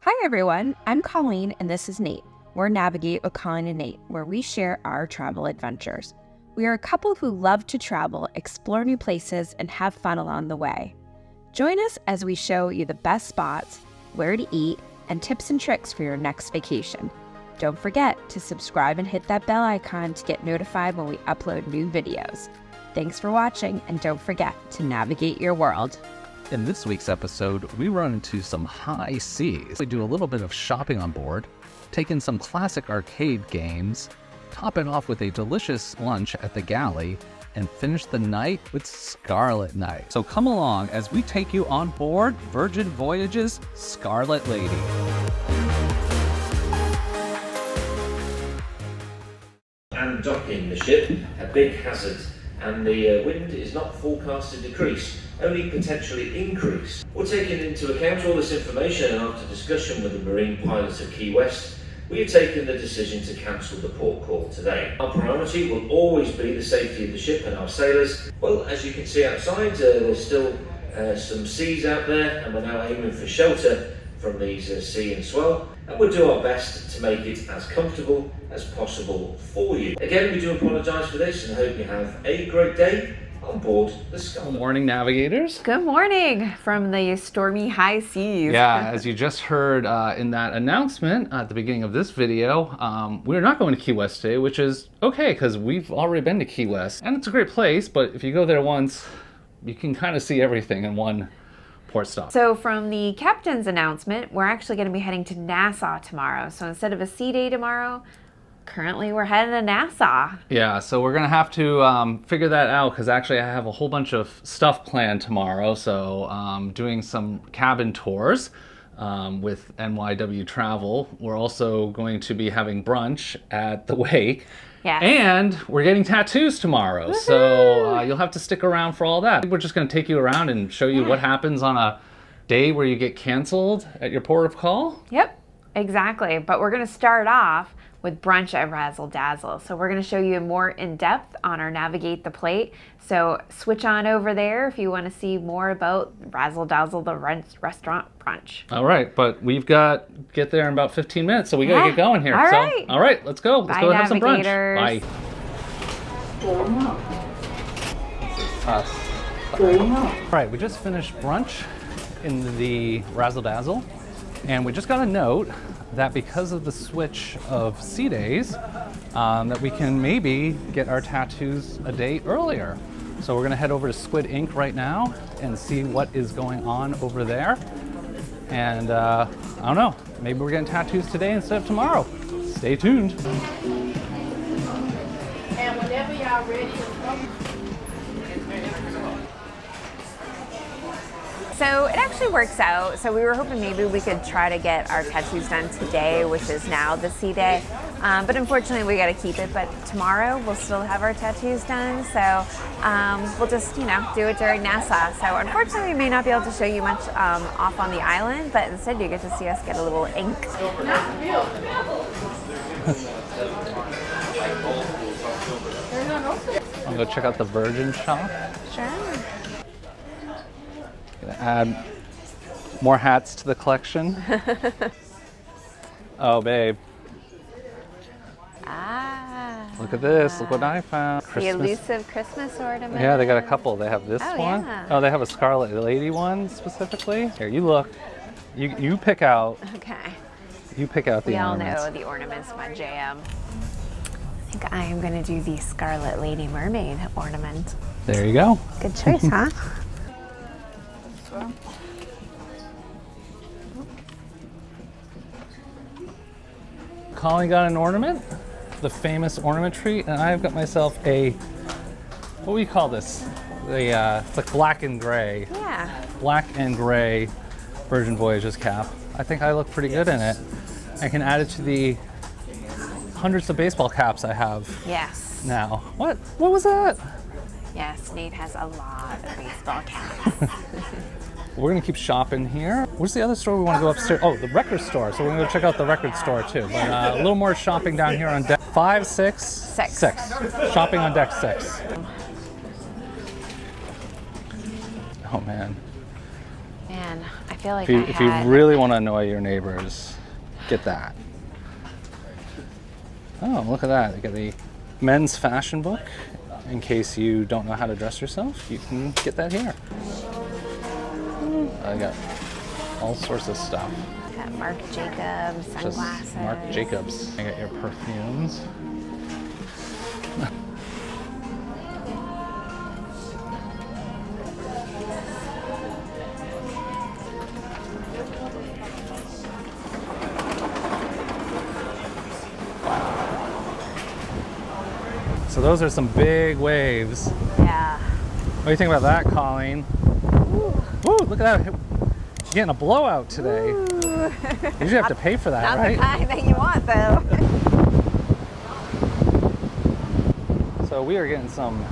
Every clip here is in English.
Hi everyone, I'm Colleen and this is Nate. We're Navigate with Colleen and Nate, where we share our travel adventures. We are a couple who love to travel, explore new places, and have fun along the way. Join us as we show you the best spots, where to eat, and tips and tricks for your next vacation. Don't forget to subscribe and hit that bell icon to get notified when we upload new videos. Thanks for watching, and don't forget to navigate your world. In this week's episode, we run into some high seas. We do a little bit of shopping on board, take in some classic arcade games, top it off with a delicious lunch at the Galley, and finish the night with Scarlet Night. So come along as we take you on board Virgin Voyages Scarlet Lady. And docking the ship, a big hazard, and the wind is not forecast to decrease, only potentially increase. We're taking into account all this information, and after discussion with the marine pilots of Key West, we have taken the decision to cancel the port call today. Our priority will always be the safety of the ship and our sailors. Well, as you can see outside, there's still some seas out there, and we're now aiming for shelter from these sea and swell, and we'll do our best to make it as comfortable as possible for you. Again, we do apologise for this and hope you have a great day on board the Scarlet. Good morning, navigators. Good morning from the stormy high seas. Yeah, as you just heard in that announcement at the beginning of this video, we're not going to Key West today, which is okay because we've already been to Key West. And it's a great place, but if you go there once, you can kind of see everything in one port stop. So from the captain's announcement, we're actually going to be heading to Nassau tomorrow. So instead of a sea day tomorrow, currently we're heading to Nassau. Yeah, so we're gonna have to figure that out because actually I have a whole bunch of stuff planned tomorrow. So doing some cabin tours with NYW Travel. We're also going to be having brunch at the wake. Yes. And we're getting tattoos tomorrow. Woohoo! So you'll have to stick around for all that. We're just gonna take you around and show you what happens on a day where you get canceled at your port of call. Yep, exactly. But we're going to start off with brunch at Razzle Dazzle. So we're going to show you more in depth on our Navigate the Plate. So switch on over there if you want to see more about Razzle Dazzle, the restaurant brunch. All right, but we've got to get there in about 15 minutes, so we got to get going here. All right. All right, let's go. Let's Bye, go have some brunch. navigators. Bye. This is us. All right, we just finished brunch in the Razzle Dazzle, and we just got a note that because of the switch of sea days, that we can maybe get our tattoos a day earlier. So we're gonna head over to Squid Ink right now and see what is going on over there. And I don't know, maybe we're getting tattoos today instead of tomorrow. Stay tuned. And whenever y'all ready, So it actually works out. So we were hoping maybe we could try to get our tattoos done today, which is now the sea day. But unfortunately we got to keep it. But tomorrow we'll still have our tattoos done. So we'll just, do it during Nassau. So unfortunately we may not be able to show you much off on the island, but instead you get to see us get a little ink. I'll go check out the Virgin shop. Sure. Gonna add more hats to the collection. Oh, babe. Ah. Look at this. Look what I found. The elusive Christmas ornament. Yeah, they got a couple. They have this Oh, one. yeah. Oh, they have a Scarlet Lady one specifically. Here, you look. You pick out. Okay. You pick out the We all ornaments. know the ornaments, my jam. I think I am going to do the Scarlet Lady mermaid ornament. There you go. Good choice, huh? Colleen got an ornament, the famous ornament tree, and I've got myself a, what do we call this? It's like black and gray. Yeah. Black and gray Virgin Voyages cap. I think I look pretty good in it. I can add it to the hundreds of baseball caps I have Yes. now. What was that? Yes, Nate has a lot of baseball caps. We're gonna keep shopping here. Where's the other store we want to go upstairs? Oh, the record store. So we're gonna go check out the record store too. But a little more shopping down here on deck 5, 6, 6. 6. Shopping on deck 6. Oh man. Man, I feel like if you really want to annoy your neighbors, get that. Oh, look at that. They got the men's fashion book. In case you don't know how to dress yourself, you can get that here. I got all sorts of stuff. Got Marc Jacobs, sunglasses. Just Marc Jacobs. I got your perfumes. So those are some big waves. Yeah. What do you think about that, Colleen? Ooh, look at that. You're getting a blowout today. Ooh. You usually have to pay for that, Not right? the kind that you want, though. So we are getting some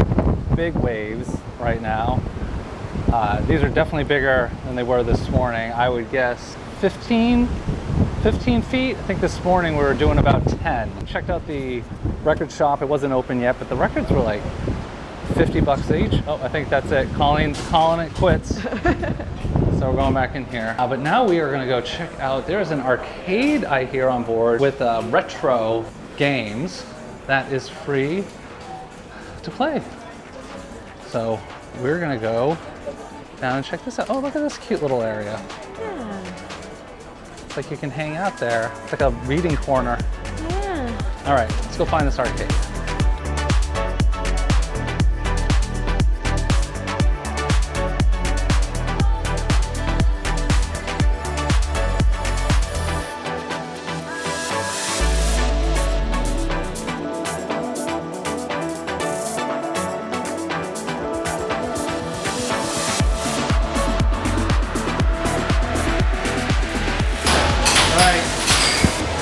big waves right now. These are definitely bigger than they were this morning. I would guess 15 feet. I think this morning we were doing about 10. Checked out the record shop. It wasn't open yet, but the records were like $50 each. Oh, I think that's it. Colleen's calling it quits. So we're going back in here. But now we are gonna go check out, there's an arcade I hear on board with retro games that is free to play. So we're gonna go down and check this out. Oh, look at this cute little area. Yeah. It's like you can hang out there. It's like a reading corner. Yeah. All right, let's go find this arcade.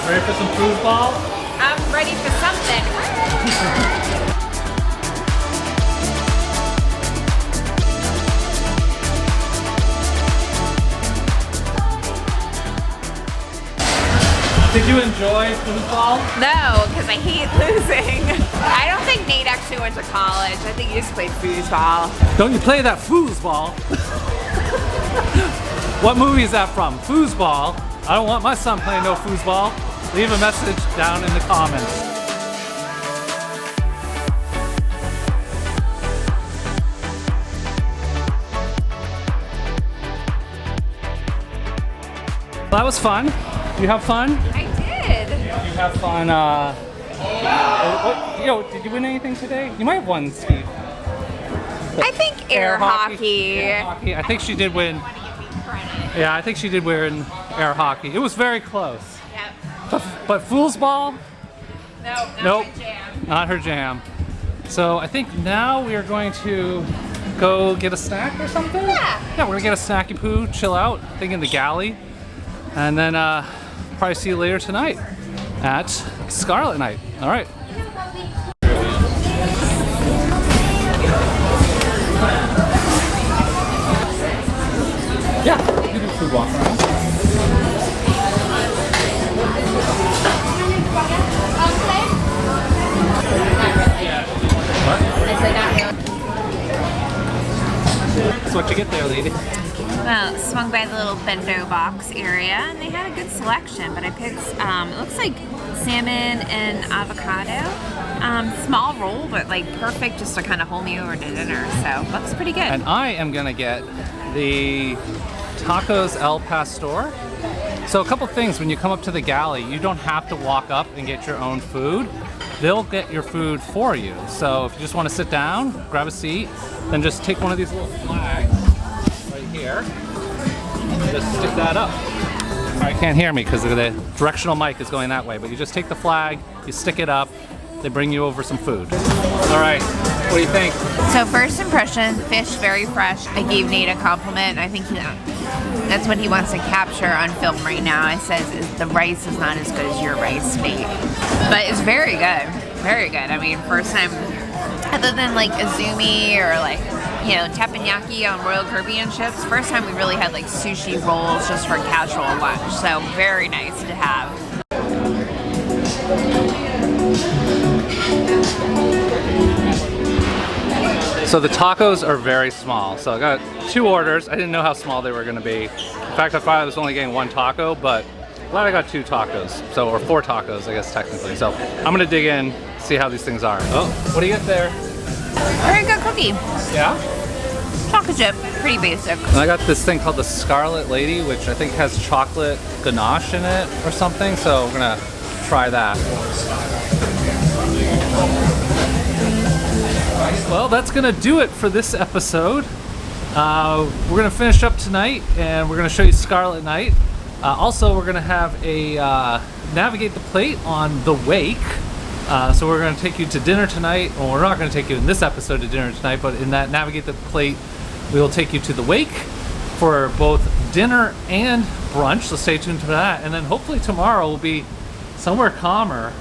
Ready for some foosball? I'm ready for something. Did you enjoy foosball? No, because I hate losing. I don't think Nate actually went to college. I think he just played foosball. Don't you play that foosball? What movie is that from? Foosball? I don't want my son playing no foosball. Leave a message down in the comments. Well, that was fun. Did you have fun? I did. Did you have fun? Did you win anything today? You might have won, Steve. I think air hockey. Air hockey. I think she did win. Yeah, I think she did win air hockey. It was very close. Yep. But foosball? Nope. My jam. Not her jam. So I think now we are going to go get a snack or something? Yeah. Yeah, we're gonna get a snacky poo, chill out, I think in the Galley. And then probably see you later tonight at Scarlet Night. All right. Yeah, you can do food walk around. That's what you get there, lady. Well, swung by the little bento box area, and they had a good selection, but I picked, it looks like salmon and avocado. Small roll, but like perfect just to kind of hold me over to dinner, so looks pretty good. And I am gonna get the tacos al pastor. So a couple things, when you come up to the Galley, you don't have to walk up and get your own food. They'll get your food for you. So if you just want to sit down, grab a seat, then just take one of these little flags right here and just stick that up. All right, you can't hear me because the directional mic is going that way, but you just take the flag, you stick it up, they bring you over some food. All right, what do you think? So first impression, fish very fresh. I gave Nate a compliment. I think that's what he wants to capture on film right now. I says the rice is not as good as your rice, Nate. But it's very good. Very good. I mean, first time, other than like azumi or like, you know, teppanyaki on Royal Caribbean ships, first time we really had like sushi rolls just for casual lunch. So very nice to have. So the tacos are very small. So I got 2 orders. I didn't know how small they were gonna be. In fact, I thought I was only getting 1 taco, but glad I got 2 tacos. So, or 4 tacos, I guess technically. So I'm gonna dig in, see how these things are. Oh, what do you get there? Very good cookie. Yeah? Chocolate chip, pretty basic. And I got this thing called the Scarlet Lady, which I think has chocolate ganache in it or something. So we're gonna try that. Well, that's gonna do it for this episode. We're gonna finish up tonight and we're gonna show you Scarlet Night. Also, we're gonna have a navigate the plate on the wake. So we're gonna take you to dinner tonight. Well, we're not gonna take you in this episode to dinner tonight, but in that navigate the plate, we will take you to the wake for both dinner and brunch. So stay tuned to that. And then hopefully tomorrow will be somewhere calmer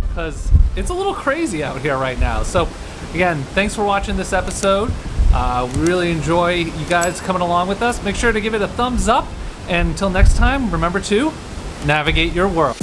because it's a little crazy out here right now. So again, thanks for watching this episode. We really enjoy you guys coming along with us. Make sure to give it a thumbs up. And until next time, remember to navigate your world.